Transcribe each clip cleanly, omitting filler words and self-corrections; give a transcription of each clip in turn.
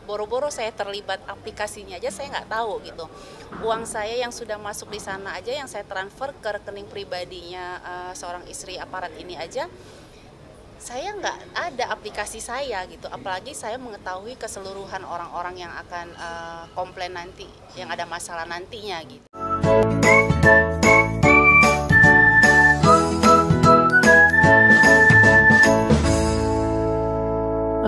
boro-boro saya terlibat aplikasinya aja saya nggak tahu gitu. Uang saya yang sudah masuk di sana aja, yang saya transfer ke rekening pribadinya seorang istri aparat ini aja, saya nggak ada aplikasi saya gitu. Apalagi saya mengetahui keseluruhan orang-orang yang akan komplain nanti, yang ada masalah nantinya gitu.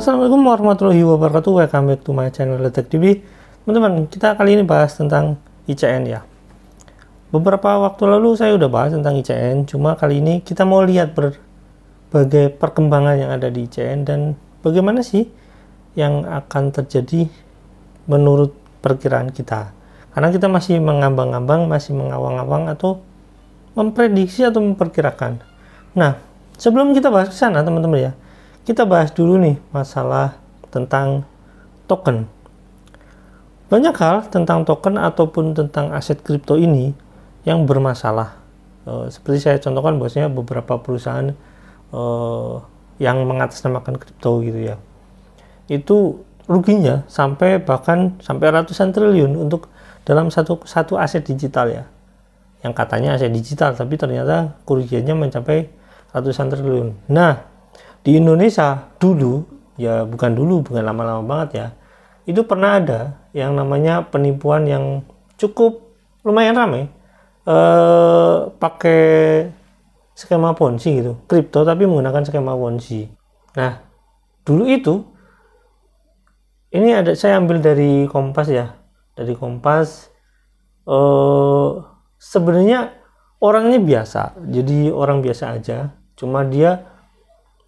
Assalamualaikum warahmatullahi wabarakatuh. Welcome back to my channel Letek TV. Teman-teman, kita kali ini bahas tentang ICN ya. Beberapa waktu lalu saya udah bahas tentang ICN, cuma kali ini kita mau lihat berbagai perkembangan yang ada di ICN dan bagaimana sih yang akan terjadi menurut perkiraan kita. Karena kita masih mengambang-ambang, masih mengawang-awang atau memprediksi atau memperkirakan. Nah, sebelum kita bahas ke sana teman-teman ya, kita bahas dulu nih masalah tentang token. Banyak hal tentang token ataupun tentang aset kripto ini yang bermasalah. Seperti saya contohkan bahwasanya beberapa perusahaan yang mengatasnamakan kripto gitu ya. Itu ruginya bahkan sampai ratusan triliun untuk dalam satu aset digital ya. Yang katanya aset digital tapi ternyata kerugiannya mencapai ratusan triliun. Nah, di Indonesia dulu, ya bukan lama-lama banget ya, itu pernah ada yang namanya penipuan yang cukup lumayan ramai, pakai skema Ponzi gitu, kripto tapi menggunakan skema Ponzi. Nah, dulu itu, ini saya ambil dari Kompas ya, dari Kompas, sebenarnya orangnya biasa, jadi orang biasa aja, cuma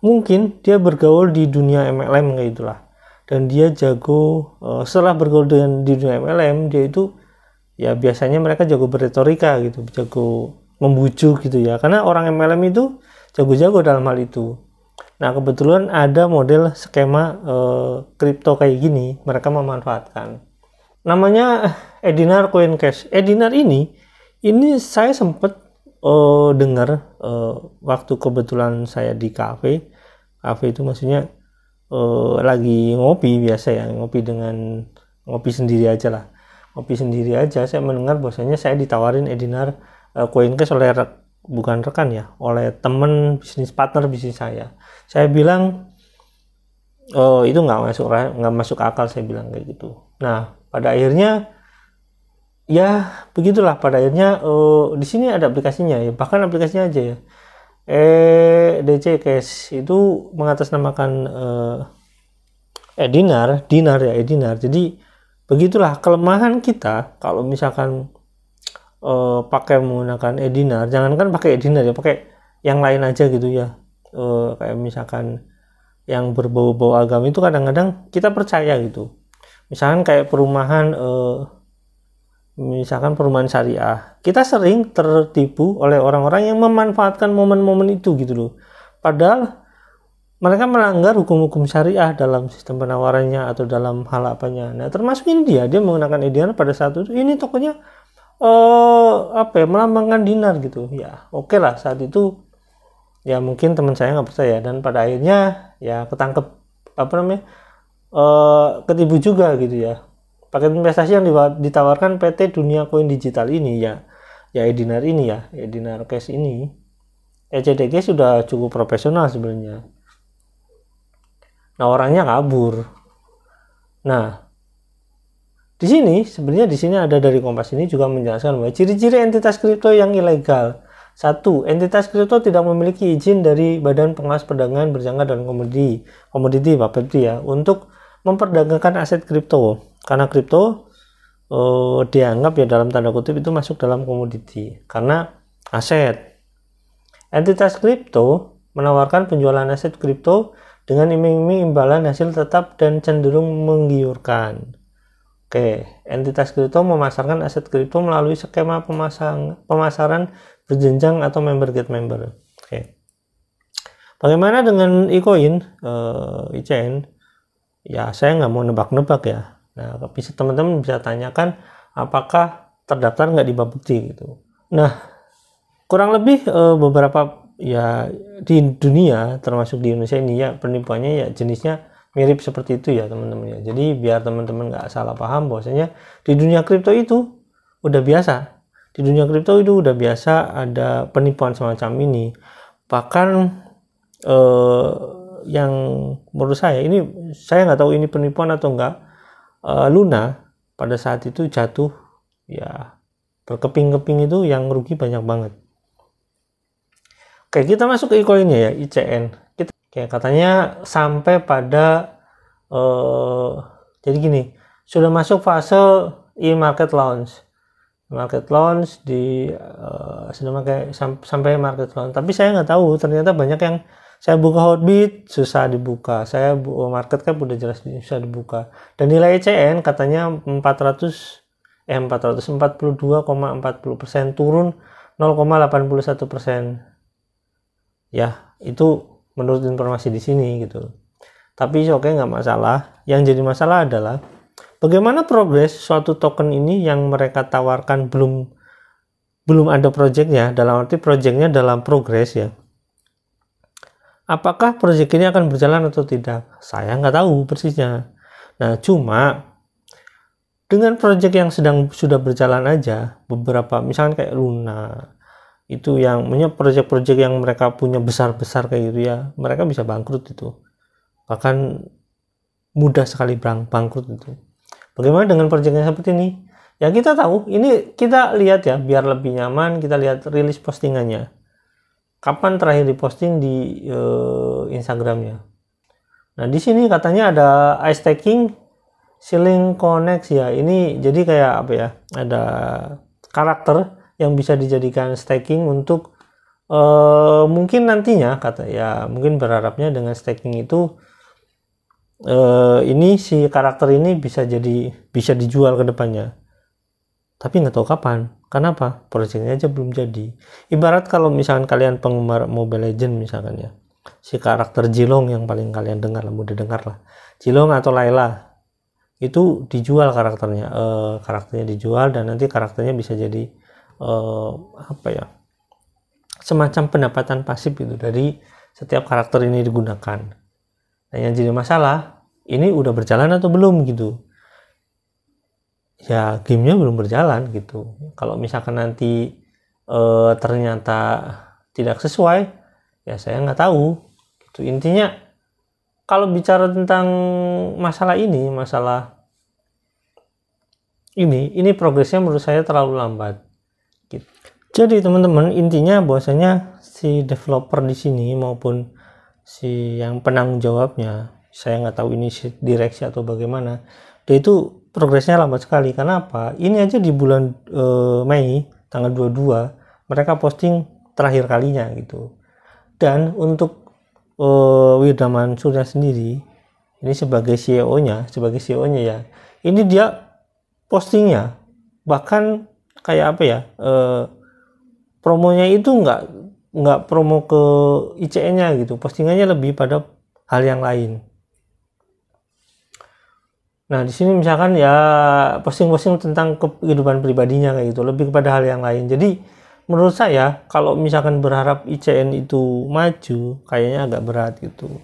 mungkin dia bergaul di dunia MLM kayak itulah, dan dia jago. Setelah bergaul di dunia MLM, dia itu ya biasanya mereka jago berretorika gitu, jago membujuk gitu ya, karena orang MLM itu jago-jago dalam hal itu. Nah, kebetulan ada model skema kripto kayak gini, mereka memanfaatkan. Namanya Edinar Coincash. Edinar ini saya sempat dengar waktu kebetulan saya di kafe itu maksudnya lagi ngopi biasa ya, ngopi sendiri aja saya mendengar bahwasanya saya ditawarin Edinar Coincash oleh bukan rekan ya, oleh temen partner bisnis saya bilang itu nggak masuk akal, saya bilang kayak gitu. Nah, pada akhirnya ya begitulah, di sini ada aplikasinya ya, bahkan aplikasinya aja ya, EDC Cash itu mengatasnamakan Edinar. Jadi begitulah kelemahan kita kalau misalkan pakai menggunakan Edinar. Jangankan pakai Edinar ya, pakai yang lain aja gitu ya, kayak misalkan yang berbau-bau agama itu kadang-kadang kita percaya gitu. Misalkan kayak perumahan syariah, kita sering tertipu oleh orang-orang yang memanfaatkan momen-momen itu gitu loh. Padahal mereka melanggar hukum-hukum syariah dalam sistem penawarannya atau dalam hal apanya. Nah, termasuk ini dia menggunakan Edinar pada saat itu. Ini tokonya melambangkan dinar gitu. Ya, oke lah, saat itu ya mungkin teman saya nggak percaya, dan pada akhirnya ya ketangkep ketipu juga gitu ya. Paket investasi yang ditawarkan PT Dunia Koin Digital ini ya Edinar ini ya, Edinar Cash ini, ECDG sudah cukup profesional sebenarnya. Nah, orangnya kabur. Nah, di sini ada dari Kompas ini juga menjelaskan bahwa ciri-ciri entitas kripto yang ilegal. 1. Entitas kripto tidak memiliki izin dari Badan Pengawas Perdagangan Berjangka dan Komoditi Bapepti ya untuk memperdagangkan aset kripto. Karena kripto dianggap ya dalam tanda kutip itu masuk dalam komoditi karena aset. Entitas kripto menawarkan penjualan aset kripto dengan iming-iming imbalan hasil tetap dan cenderung menggiurkan. Oke, entitas kripto memasarkan aset kripto melalui skema pemasaran berjenjang atau member get member. Oke. Bagaimana dengan eCoin, ICN? Ya, saya nggak mau nebak-nebak ya. Nah, teman-teman bisa tanyakan apakah terdaftar nggak di Bapepti gitu. Nah, kurang lebih beberapa ya di dunia termasuk di Indonesia ini ya penipuannya ya jenisnya mirip seperti itu ya teman-teman ya. Jadi biar teman-teman nggak salah paham bahwasanya di dunia kripto itu udah biasa. Di dunia kripto itu udah biasa ada penipuan semacam ini. Bahkan yang menurut saya ini, saya nggak tahu ini penipuan atau enggak, Luna pada saat itu jatuh ya berkeping-keping, itu yang rugi banyak banget. Oke, kita masuk ke e-coinnya ya, ICN. Kayak katanya sampai pada jadi gini, sudah masuk fase e-market launch di sudah sampai market launch. Tapi saya nggak tahu, ternyata banyak yang saya buka Hotbit susah dibuka, saya market cap udah jelas susah dibuka, dan nilai ICN katanya 442,40%, turun 0,81%. Ya, itu menurut informasi di sini gitu. Tapi oke, nggak masalah. Yang jadi masalah adalah bagaimana progres suatu token ini yang mereka tawarkan belum ada projectnya, dalam arti projectnya dalam progres ya. Apakah project ini akan berjalan atau tidak? Saya nggak tahu persisnya. Nah, cuma dengan project yang sudah berjalan aja, beberapa misalkan kayak Luna, itu yang project-project yang mereka punya besar-besar kayak gitu ya, mereka bisa bangkrut itu. Bahkan mudah sekali bangkrut itu. Bagaimana dengan projectnya seperti ini? Ya kita tahu, ini kita lihat ya, biar lebih nyaman kita lihat rilis postingannya. Kapan terakhir diposting di Instagramnya. Nah di sini katanya ada iStaking Ceiling Connect ya. Ini jadi kayak apa ya? Ada karakter yang bisa dijadikan staking untuk mungkin nantinya mungkin berharapnya dengan staking itu ini si karakter ini bisa dijual ke depannya. Tapi nggak tahu kapan. Kenapa? Projectnya aja belum jadi. Ibarat kalau misalkan kalian penggemar Mobile Legends misalkan ya, si karakter Jilong yang paling kalian mudah dengar lah, Jilong atau Layla, itu dijual karakternya dijual, dan nanti karakternya bisa jadi semacam pendapatan pasif gitu dari setiap karakter ini digunakan. Nah yang jadi masalah, ini udah berjalan atau belum gitu. Ya gamenya belum berjalan gitu. Kalau misalkan nanti ternyata tidak sesuai, ya saya nggak tahu gitu. Intinya kalau bicara tentang masalah ini progresnya menurut saya terlalu lambat gitu. Jadi teman-teman, intinya bahwasanya si developer di sini maupun si yang penanggung jawabnya, saya nggak tahu ini direksi atau bagaimana, dia itu progresnya lambat sekali. Kenapa? Ini aja di bulan Mei tanggal 22 mereka posting terakhir kalinya gitu. Dan untuk Wirdaman Surya sendiri, ini sebagai CEO-nya ya, ini dia postingnya bahkan kayak apa ya, promonya itu nggak promo ke ICN-nya gitu, postingannya lebih pada hal yang lain. Nah di sini misalkan ya posting-posting tentang kehidupan pribadinya kayak gitu, lebih kepada hal yang lain. Jadi menurut saya kalau misalkan berharap ICN itu maju, kayaknya agak berat gitu.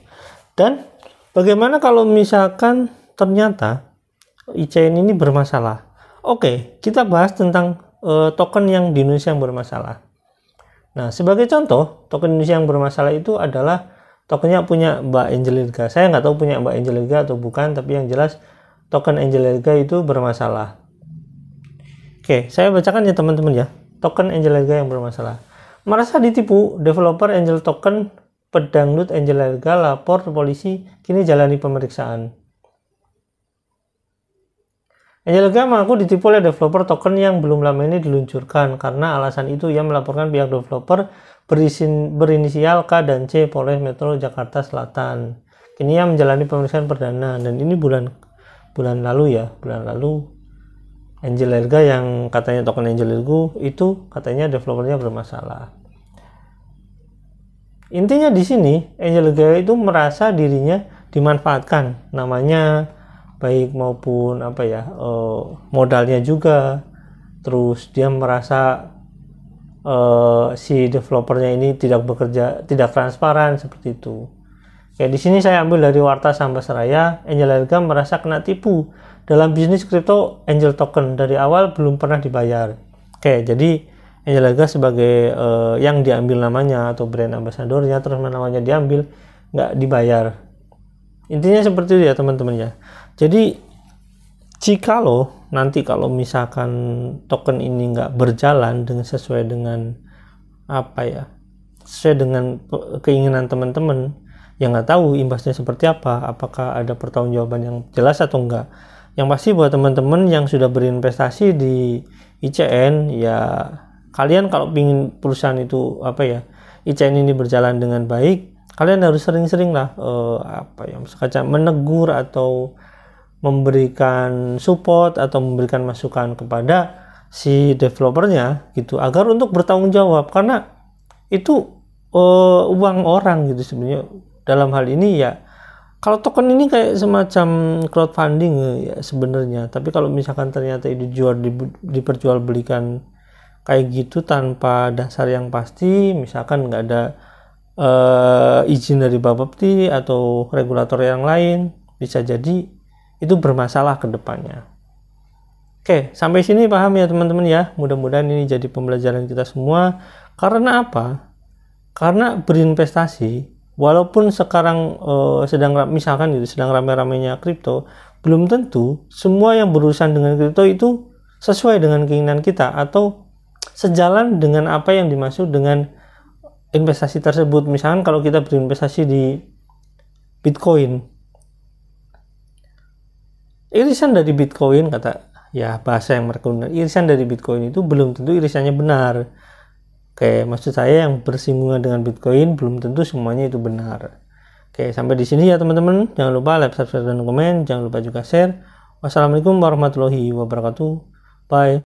Dan bagaimana kalau misalkan ternyata ICN ini bermasalah? Oke, kita bahas tentang token yang di Indonesia yang bermasalah. Nah sebagai contoh, token Indonesia yang bermasalah itu adalah tokennya punya Mbak Angelirga. Saya nggak tahu punya Mbak Angelirga atau bukan, tapi yang jelas token Angelirga itu bermasalah. Oke, saya bacakan ya teman-teman ya. Token Angelirga yang bermasalah. Merasa ditipu, developer Angel Token pedangdut Angelirga lapor polisi, kini jalani pemeriksaan. Angelirga mengaku ditipu oleh developer token yang belum lama ini diluncurkan. Karena alasan itu ia melaporkan pihak developer berinisial K dan C Polres Metro Jakarta Selatan. Kini ia menjalani pemeriksaan perdana, dan ini bulan lalu Angelirga yang katanya token Angelirga itu katanya developernya bermasalah. Intinya di sini Angelirga itu merasa dirinya dimanfaatkan, namanya baik maupun modalnya juga. Terus dia merasa si developernya ini tidak bekerja, tidak transparan seperti itu. Kayak di sini saya ambil dari Warta Saham Basraya, Angel Elga merasa kena tipu dalam bisnis kripto Angel Token, dari awal belum pernah dibayar. Oke, jadi Angel Elga sebagai yang diambil namanya atau brand ambassadornya, terus namanya diambil, nggak dibayar. Intinya seperti itu ya teman-teman ya. Jadi jika nanti kalau misalkan token ini nggak berjalan sesuai dengan sesuai dengan keinginan teman-teman, yang nggak tahu imbasnya seperti apa, apakah ada pertanggungjawaban yang jelas atau enggak. Yang pasti buat teman-teman yang sudah berinvestasi di ICN, ya kalian kalau ingin perusahaan itu ICN ini berjalan dengan baik, kalian harus sering-sering lah menegur atau memberikan support atau memberikan masukan kepada si developernya gitu, agar untuk bertanggung jawab, karena itu uang orang gitu sebenarnya. Dalam hal ini ya, kalau token ini kayak semacam crowdfunding ya sebenarnya, tapi kalau misalkan ternyata itu diperjualbelikan kayak gitu tanpa dasar yang pasti, misalkan nggak ada izin dari Bapepti atau regulator yang lain, bisa jadi itu bermasalah ke depannya. Oke, sampai sini paham ya teman-teman ya. Mudah-mudahan ini jadi pembelajaran kita semua. Karena apa? Karena berinvestasi, walaupun sekarang sedang rame-ramenya kripto, belum tentu semua yang berurusan dengan kripto itu sesuai dengan keinginan kita atau sejalan dengan apa yang dimaksud dengan investasi tersebut. Misalkan kalau kita berinvestasi di Bitcoin, irisan dari Bitcoin, bahasa yang mereka gunakan, irisan dari Bitcoin itu belum tentu irisannya benar. Oke, maksud saya yang bersinggungan dengan Bitcoin belum tentu semuanya itu benar. Oke, sampai di sini ya teman-teman. Jangan lupa like, subscribe, dan komen. Jangan lupa juga share. Wassalamualaikum warahmatullahi wabarakatuh. Bye.